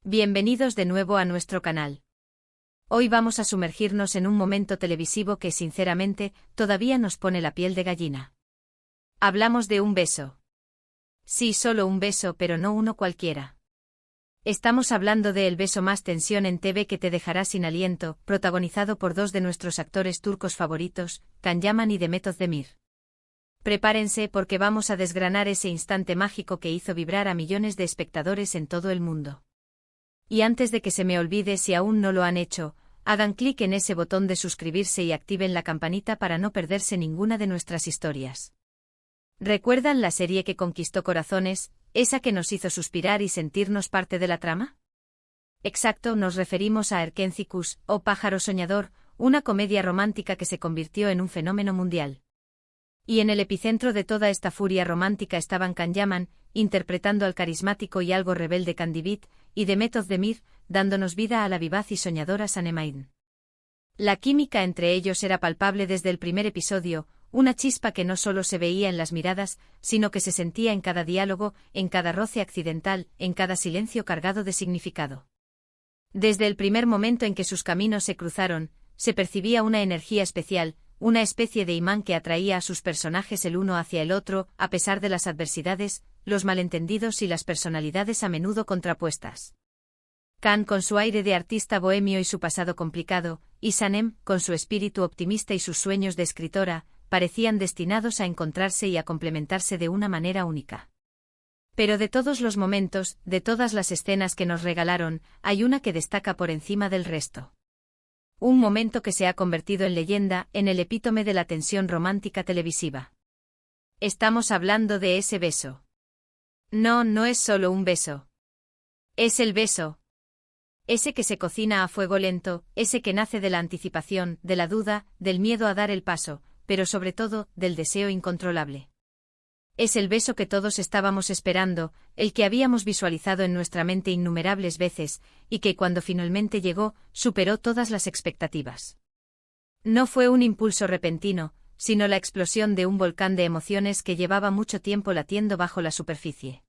Bienvenidos de nuevo a nuestro canal. Hoy vamos a sumergirnos en un momento televisivo que sinceramente todavía nos pone la piel de gallina. Hablamos de un beso. Sí, solo un beso, pero no uno cualquiera. Estamos hablando de El beso más tensión en TV que te dejará sin aliento, protagonizado por dos de nuestros actores turcos favoritos, Can Yaman y Demet Özdemir. Prepárense porque vamos a desgranar ese instante mágico que hizo vibrar a millones de espectadores en todo el mundo. Y antes de que se me olvide, si aún no lo han hecho, hagan clic en ese botón de suscribirse y activen la campanita para no perderse ninguna de nuestras historias. ¿Recuerdan la serie que conquistó corazones, esa que nos hizo suspirar y sentirnos parte de la trama? Exacto, nos referimos a Erkenzicus, o Pájaro Soñador, una comedia romántica que se convirtió en un fenómeno mundial. Y en el epicentro de toda esta furia romántica estaban Can Yaman, interpretando al carismático y algo rebelde Kandibit, y Demet Özdemir, dándonos vida a la vivaz y soñadora Sanem. La química entre ellos era palpable desde el primer episodio, una chispa que no solo se veía en las miradas, sino que se sentía en cada diálogo, en cada roce accidental, en cada silencio cargado de significado. Desde el primer momento en que sus caminos se cruzaron, se percibía una energía especial, una especie de imán que atraía a sus personajes el uno hacia el otro, a pesar de las adversidades, los malentendidos y las personalidades a menudo contrapuestas. Can con su aire de artista bohemio y su pasado complicado, y Sanem, con su espíritu optimista y sus sueños de escritora, parecían destinados a encontrarse y a complementarse de una manera única. Pero de todos los momentos, de todas las escenas que nos regalaron, hay una que destaca por encima del resto. Un momento que se ha convertido en leyenda, en el epítome de la tensión romántica televisiva. Estamos hablando de ese beso. No, no es solo un beso. Es el beso. Ese que se cocina a fuego lento, ese que nace de la anticipación, de la duda, del miedo a dar el paso, pero sobre todo, del deseo incontrolable. Es el beso que todos estábamos esperando, el que habíamos visualizado en nuestra mente innumerables veces, y que cuando finalmente llegó, superó todas las expectativas. No fue un impulso repentino, sino la explosión de un volcán de emociones que llevaba mucho tiempo latiendo bajo la superficie.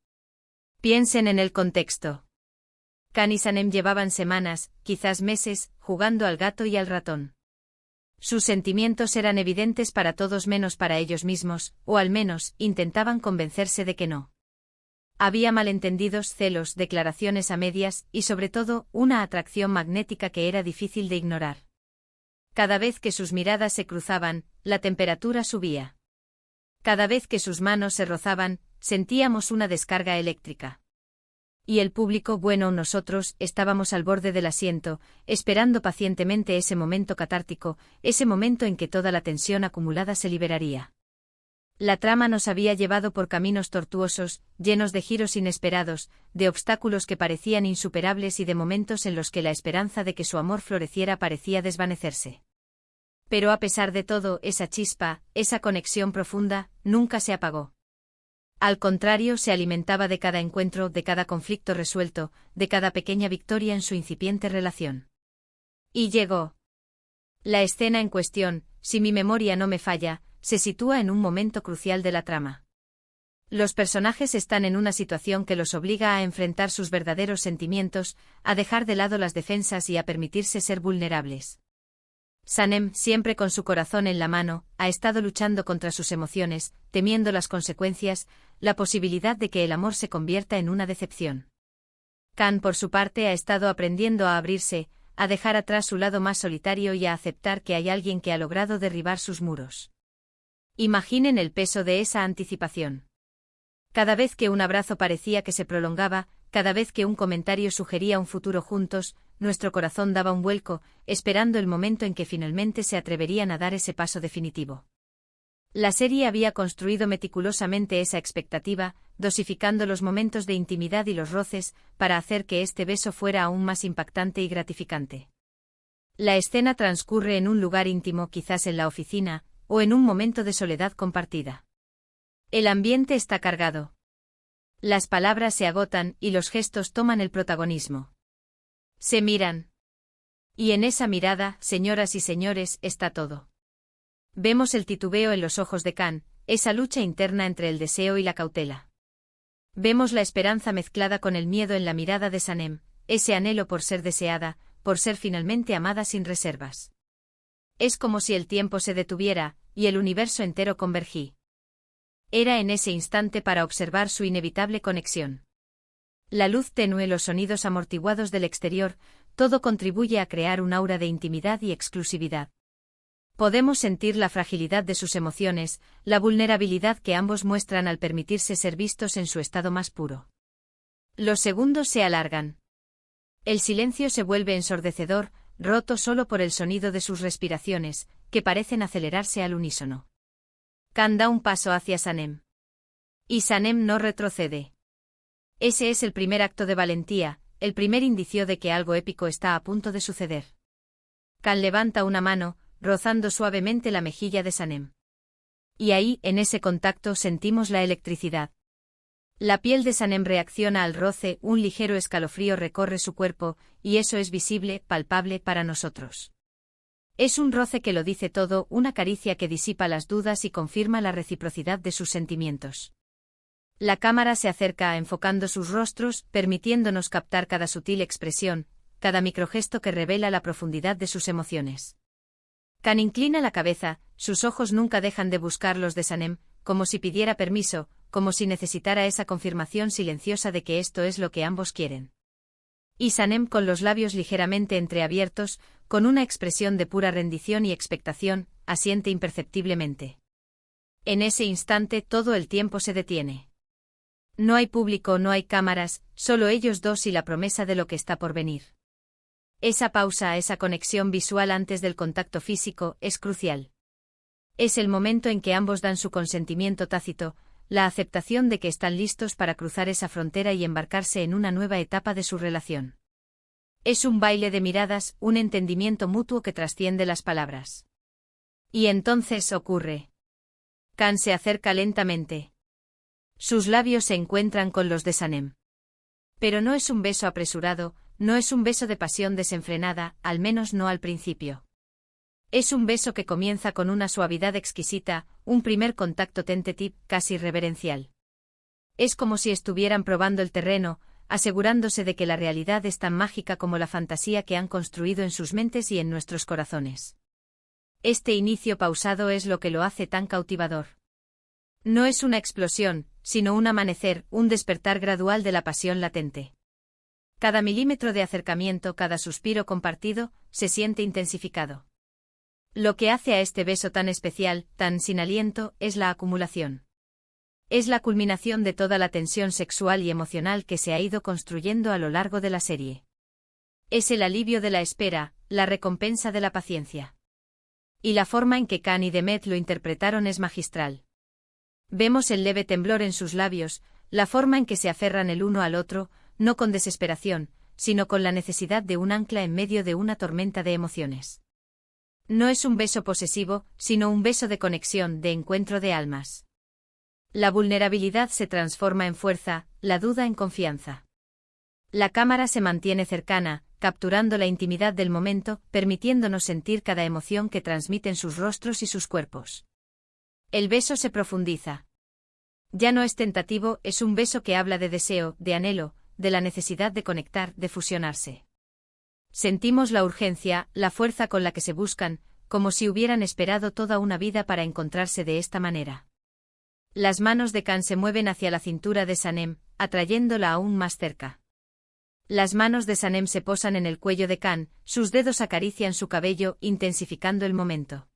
Piensen en el contexto. Can y Sanem llevaban semanas, quizás meses, jugando al gato y al ratón. Sus sentimientos eran evidentes para todos menos para ellos mismos, o al menos, intentaban convencerse de que no. Había malentendidos, celos, declaraciones a medias, y sobre todo, una atracción magnética que era difícil de ignorar. Cada vez que sus miradas se cruzaban, la temperatura subía. Cada vez que sus manos se rozaban, sentíamos una descarga eléctrica. Y el público, bueno, nosotros, estábamos al borde del asiento, esperando pacientemente ese momento catártico, ese momento en que toda la tensión acumulada se liberaría. La trama nos había llevado por caminos tortuosos, llenos de giros inesperados, de obstáculos que parecían insuperables y de momentos en los que la esperanza de que su amor floreciera parecía desvanecerse. Pero a pesar de todo, esa chispa, esa conexión profunda, nunca se apagó. Al contrario, se alimentaba de cada encuentro, de cada conflicto resuelto, de cada pequeña victoria en su incipiente relación. Y llegó. La escena en cuestión, si mi memoria no me falla, se sitúa en un momento crucial de la trama. Los personajes están en una situación que los obliga a enfrentar sus verdaderos sentimientos, a dejar de lado las defensas y a permitirse ser vulnerables. Sanem, siempre con su corazón en la mano, ha estado luchando contra sus emociones, temiendo las consecuencias, la posibilidad de que el amor se convierta en una decepción. Can, por su parte, ha estado aprendiendo a abrirse, a dejar atrás su lado más solitario y a aceptar que hay alguien que ha logrado derribar sus muros. Imaginen el peso de esa anticipación. Cada vez que un abrazo parecía que se prolongaba, cada vez que un comentario sugería un futuro juntos, nuestro corazón daba un vuelco, esperando el momento en que finalmente se atreverían a dar ese paso definitivo. La serie había construido meticulosamente esa expectativa, dosificando los momentos de intimidad y los roces, para hacer que este beso fuera aún más impactante y gratificante. La escena transcurre en un lugar íntimo, quizás en la oficina, o en un momento de soledad compartida. El ambiente está cargado. Las palabras se agotan y los gestos toman el protagonismo. Se miran. Y en esa mirada, señoras y señores, está todo. Vemos el titubeo en los ojos de Can, esa lucha interna entre el deseo y la cautela. Vemos la esperanza mezclada con el miedo en la mirada de Sanem, ese anhelo por ser deseada, por ser finalmente amada sin reservas. Es como si el tiempo se detuviera, y el universo entero convergí. Era en ese instante para observar su inevitable conexión. La luz tenue, los sonidos amortiguados del exterior, todo contribuye a crear un aura de intimidad y exclusividad. Podemos sentir la fragilidad de sus emociones, la vulnerabilidad que ambos muestran al permitirse ser vistos en su estado más puro. Los segundos se alargan. El silencio se vuelve ensordecedor, roto solo por el sonido de sus respiraciones, que parecen acelerarse al unísono. Can da un paso hacia Sanem. Y Sanem no retrocede. Ese es el primer acto de valentía, el primer indicio de que algo épico está a punto de suceder. Can levanta una mano, rozando suavemente la mejilla de Sanem. Y ahí, en ese contacto, sentimos la electricidad. La piel de Sanem reacciona al roce, un ligero escalofrío recorre su cuerpo, y eso es visible, palpable para nosotros. Es un roce que lo dice todo, una caricia que disipa las dudas y confirma la reciprocidad de sus sentimientos. La cámara se acerca enfocando sus rostros, permitiéndonos captar cada sutil expresión, cada microgesto que revela la profundidad de sus emociones. Can inclina la cabeza, sus ojos nunca dejan de buscar los de Sanem, como si pidiera permiso, como si necesitara esa confirmación silenciosa de que esto es lo que ambos quieren. Y Sanem, con los labios ligeramente entreabiertos, con una expresión de pura rendición y expectación, asiente imperceptiblemente. En ese instante todo el tiempo se detiene. No hay público, no hay cámaras, solo ellos dos y la promesa de lo que está por venir. Esa pausa, esa conexión visual antes del contacto físico, es crucial. Es el momento en que ambos dan su consentimiento tácito, la aceptación de que están listos para cruzar esa frontera y embarcarse en una nueva etapa de su relación. Es un baile de miradas, un entendimiento mutuo que trasciende las palabras. Y entonces ocurre. Can se acerca lentamente. Sus labios se encuentran con los de Sanem. Pero no es un beso apresurado, no es un beso de pasión desenfrenada, al menos no al principio. Es un beso que comienza con una suavidad exquisita, un primer contacto tentative, casi reverencial. Es como si estuvieran probando el terreno, asegurándose de que la realidad es tan mágica como la fantasía que han construido en sus mentes y en nuestros corazones. Este inicio pausado es lo que lo hace tan cautivador. No es una explosión, sino un amanecer, un despertar gradual de la pasión latente. Cada milímetro de acercamiento, cada suspiro compartido, se siente intensificado. Lo que hace a este beso tan especial, tan sin aliento, es la acumulación. Es la culminación de toda la tensión sexual y emocional que se ha ido construyendo a lo largo de la serie. Es el alivio de la espera, la recompensa de la paciencia. Y la forma en que Can y Demet lo interpretaron es magistral. Vemos el leve temblor en sus labios, la forma en que se aferran el uno al otro, no con desesperación, sino con la necesidad de un ancla en medio de una tormenta de emociones. No es un beso posesivo, sino un beso de conexión, de encuentro de almas. La vulnerabilidad se transforma en fuerza, la duda en confianza. La cámara se mantiene cercana, capturando la intimidad del momento, permitiéndonos sentir cada emoción que transmiten sus rostros y sus cuerpos. El beso se profundiza. Ya no es tentativo, es un beso que habla de deseo, de anhelo, de la necesidad de conectar, de fusionarse. Sentimos la urgencia, la fuerza con la que se buscan, como si hubieran esperado toda una vida para encontrarse de esta manera. Las manos de Can se mueven hacia la cintura de Sanem, atrayéndola aún más cerca. Las manos de Sanem se posan en el cuello de Can, sus dedos acarician su cabello, intensificando el momento.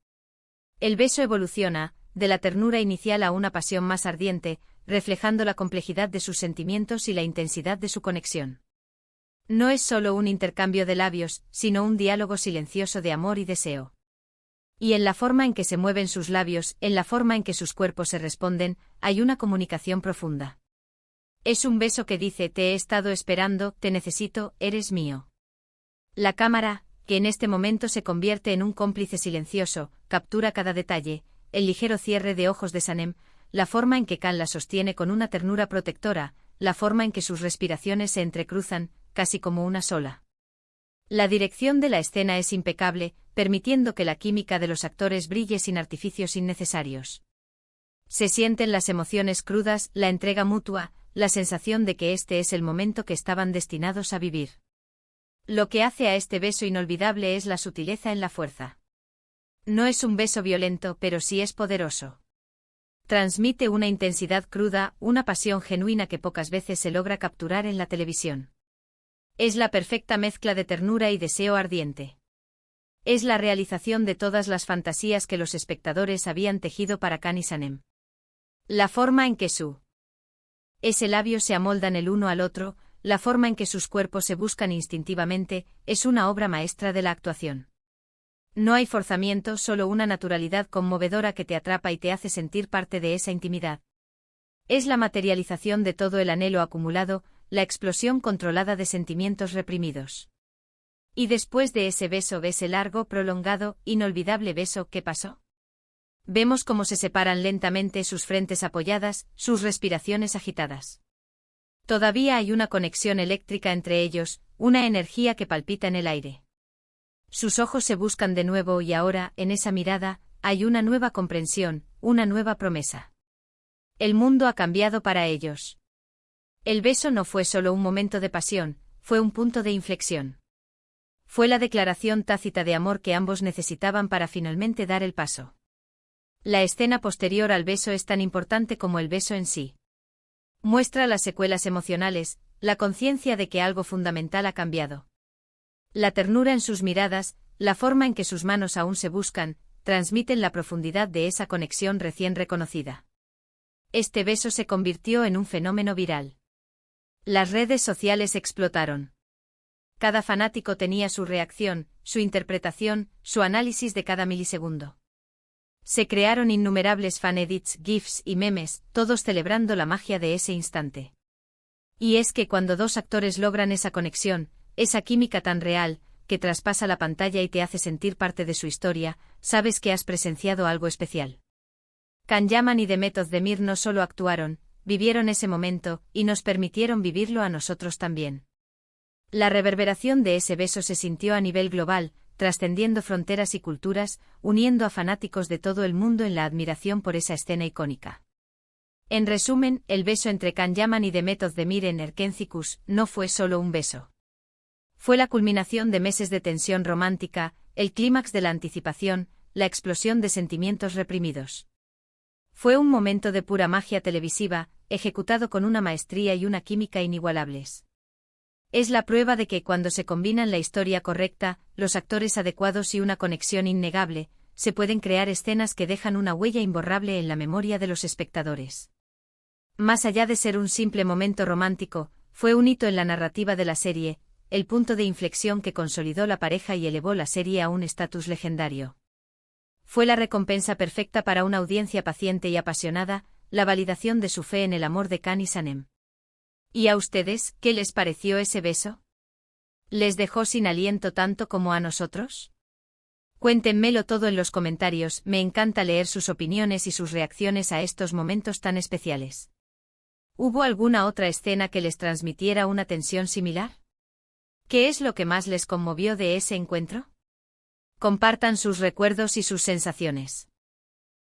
El beso evoluciona, de la ternura inicial a una pasión más ardiente, reflejando la complejidad de sus sentimientos y la intensidad de su conexión. No es solo un intercambio de labios, sino un diálogo silencioso de amor y deseo. Y en la forma en que se mueven sus labios, en la forma en que sus cuerpos se responden, hay una comunicación profunda. Es un beso que dice: te he estado esperando, te necesito, eres mío. La cámara, que en este momento se convierte en un cómplice silencioso, captura cada detalle, el ligero cierre de ojos de Sanem, la forma en que Can la sostiene con una ternura protectora, la forma en que sus respiraciones se entrecruzan, casi como una sola. La dirección de la escena es impecable, permitiendo que la química de los actores brille sin artificios innecesarios. Se sienten las emociones crudas, la entrega mutua, la sensación de que este es el momento que estaban destinados a vivir. Lo que hace a este beso inolvidable es la sutileza en la fuerza. No es un beso violento, pero sí es poderoso. Transmite una intensidad cruda, una pasión genuina que pocas veces se logra capturar en la televisión. Es la perfecta mezcla de ternura y deseo ardiente. Es la realización de todas las fantasías que los espectadores habían tejido para Can y Sanem. La forma en que ese labios se amoldan el uno al otro, la forma en que sus cuerpos se buscan instintivamente, es una obra maestra de la actuación. No hay forzamiento, solo una naturalidad conmovedora que te atrapa y te hace sentir parte de esa intimidad. Es la materialización de todo el anhelo acumulado, la explosión controlada de sentimientos reprimidos. Y después de ese largo, prolongado, inolvidable beso, ¿qué pasó? Vemos cómo se separan lentamente sus frentes apoyadas, sus respiraciones agitadas. Todavía hay una conexión eléctrica entre ellos, una energía que palpita en el aire. Sus ojos se buscan de nuevo y ahora, en esa mirada, hay una nueva comprensión, una nueva promesa. El mundo ha cambiado para ellos. El beso no fue solo un momento de pasión, fue un punto de inflexión. Fue la declaración tácita de amor que ambos necesitaban para finalmente dar el paso. La escena posterior al beso es tan importante como el beso en sí. Muestra las secuelas emocionales, la conciencia de que algo fundamental ha cambiado. La ternura en sus miradas, la forma en que sus manos aún se buscan, transmiten la profundidad de esa conexión recién reconocida. Este beso se convirtió en un fenómeno viral. Las redes sociales explotaron. Cada fanático tenía su reacción, su interpretación, su análisis de cada milisegundo. Se crearon innumerables fan-edits, GIFs y memes, todos celebrando la magia de ese instante. Y es que cuando dos actores logran esa conexión, esa química tan real, que traspasa la pantalla y te hace sentir parte de su historia, sabes que has presenciado algo especial. Can Yaman y Demet Özdemir no solo actuaron, vivieron ese momento, y nos permitieron vivirlo a nosotros también. La reverberación de ese beso se sintió a nivel global, trascendiendo fronteras y culturas, uniendo a fanáticos de todo el mundo en la admiración por esa escena icónica. En resumen, el beso entre Can Yaman y Demet Özdemir en Erkenci no fue solo un beso. Fue la culminación de meses de tensión romántica, el clímax de la anticipación, la explosión de sentimientos reprimidos. Fue un momento de pura magia televisiva, ejecutado con una maestría y una química inigualables. Es la prueba de que cuando se combinan la historia correcta, los actores adecuados y una conexión innegable, se pueden crear escenas que dejan una huella imborrable en la memoria de los espectadores. Más allá de ser un simple momento romántico, fue un hito en la narrativa de la serie, el punto de inflexión que consolidó la pareja y elevó la serie a un estatus legendario. Fue la recompensa perfecta para una audiencia paciente y apasionada, la validación de su fe en el amor de Can y Sanem. ¿Y a ustedes, qué les pareció ese beso? ¿Les dejó sin aliento tanto como a nosotros? Cuéntenmelo todo en los comentarios, me encanta leer sus opiniones y sus reacciones a estos momentos tan especiales. ¿Hubo alguna otra escena que les transmitiera una tensión similar? ¿Qué es lo que más les conmovió de ese encuentro? Compartan sus recuerdos y sus sensaciones.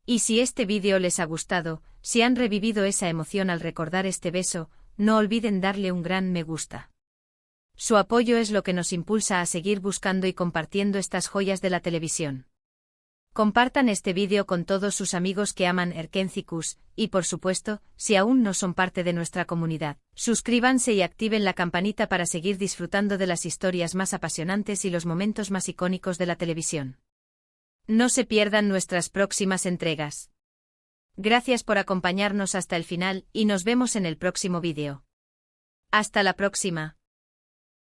Y si este vídeo les ha gustado, si han revivido esa emoción al recordar este beso, no olviden darle un gran me gusta. Su apoyo es lo que nos impulsa a seguir buscando y compartiendo estas joyas de la televisión. Compartan este vídeo con todos sus amigos que aman Erkenci, y por supuesto, si aún no son parte de nuestra comunidad, suscríbanse y activen la campanita para seguir disfrutando de las historias más apasionantes y los momentos más icónicos de la televisión. No se pierdan nuestras próximas entregas. Gracias por acompañarnos hasta el final y nos vemos en el próximo vídeo. Hasta la próxima.